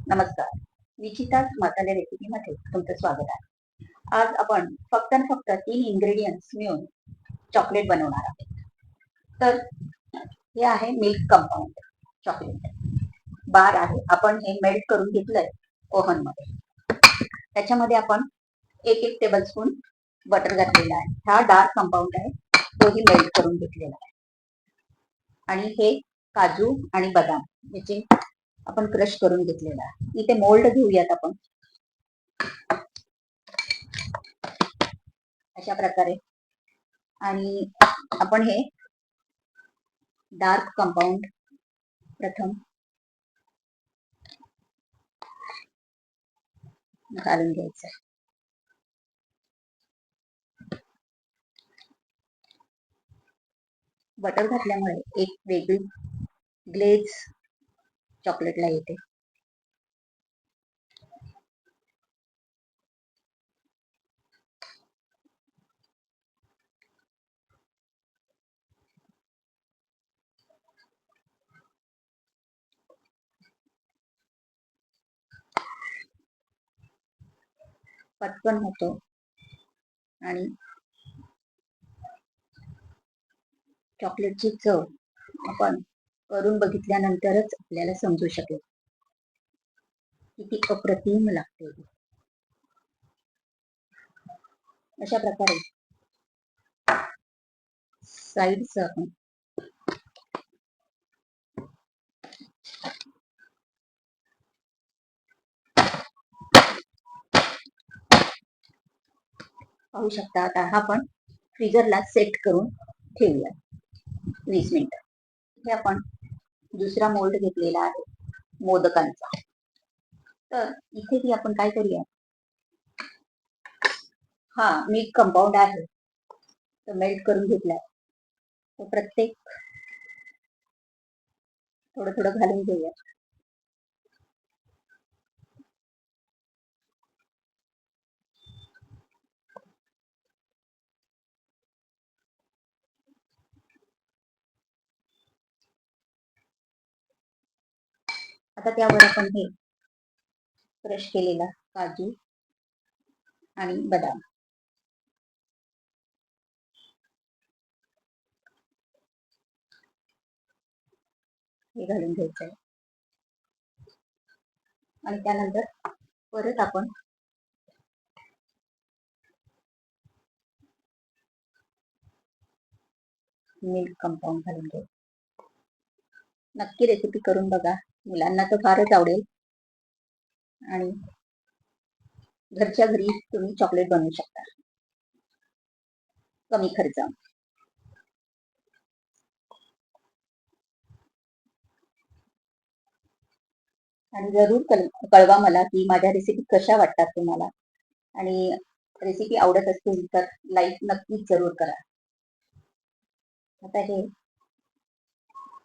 नमस्कार. विचिताच मसाले रेसिपीमध्ये तुमचं स्वागत आहे. आज आपण फक्त आणि फक्त 3 इन्ग्रेडियंट्स मिळून चॉकलेट बनवणार आहोत. तर हे आहे मिल्क कंपाऊंड चॉकलेट. बार आहे. आपण हे मेल्ट करून घेतलंय ओव्हन मध्ये. त्याच्यामध्ये आपण 1 टेबलस्पून बटर घातलेला आहे. हा डार्क कंपाऊंड आहे. तोही मेल्ट करून घेतलेला आहे. आणि हे काजू आणि बदाम याचे आपण क्रश करून घेतलेला आहे. इथे मोल्ड घेऊयात आपण अशा प्रकारे. आणि आपण हे डार्क कंपाऊंड प्रथम घालून घ्यायचं. बटर घातल्यामुळे एक वेगळी ग्लेज चॉकलेटला येते. पटकन होतो आणि चॉकलेटची चव आपण करून बघितल्यानंतरच आपल्याला समजू शकेल किती अप्रतिम लागते. अशा प्रकारे साईडचं आपण पाहू शकता. आता हा आपण फ्रीजरला सेट करून ठेवूया 20 मिनिटं. हे आपण दुसरा मोल्ड घेतलेला आहे मोदकांचा. तर इथे ती आपण काय करूया, हा मिल्क कंपाऊंड आहे तो मेल्ट करून घेतलाय. तो प्रत्येक थोडं थोडं घालून घेऊया. आता त्यावर आपण हे क्रश केलेला काजू आणि बदाम हे घालून घ्यायचं आहे. आणि त्यानंतर परत आपण मिल्क कंपाऊंड घालून घ्यायचं. नक्की रेसिपी करून बघा. मुलांना तर फारच आवडेल आणि घरच्या घरी तुम्ही चॉकलेट बनवू शकता कमी खर्च. आणि जरूर कळवा मला की माझ्या रेसिपी कशा वाटतात तुम्हाला. आणि रेसिपी आवडत असतील तर लाईक नक्कीच जरूर करा. आता हे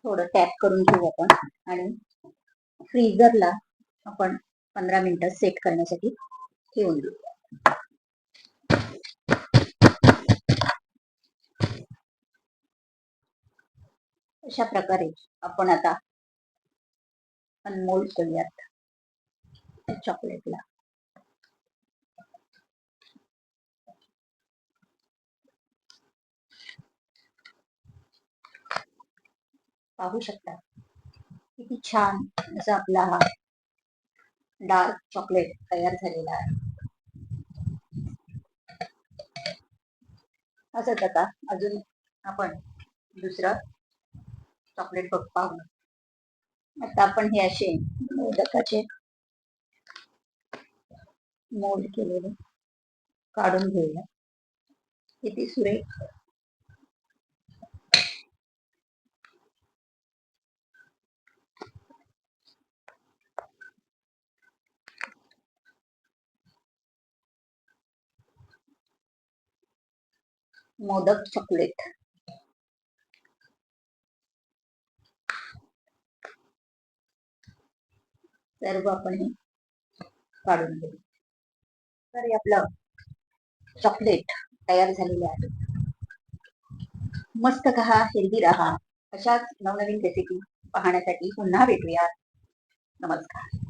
थोडं टॅप करून घेऊ आपण आणि फ्रीजरला आपण 15 मिनिटं सेट करण्यासाठी ठेवून देऊ. अशा प्रकारे आपण आता अनमोल्ड करूयात चॉकलेटला. पाहू शकता किती छान असा आपला हा डार्क चॉकलेट तयार झालेला आहे. असंच आता अजून आपण दुसरं चॉकलेट पाहू. आता आपण हे असे मोदकाचे मोल्ड केलेले काढून घेऊया. किती सुरेख मोदक चॉकलेट. सर्व आपण हे काढून घेऊ. तर हे आपलं चॉकलेट तयार झालेले आहे. मस्त खा, हेल्दी राहा. अशाच नवनवीन रेसिपी पाहण्यासाठी पुन्हा भेटूया. नमस्कार.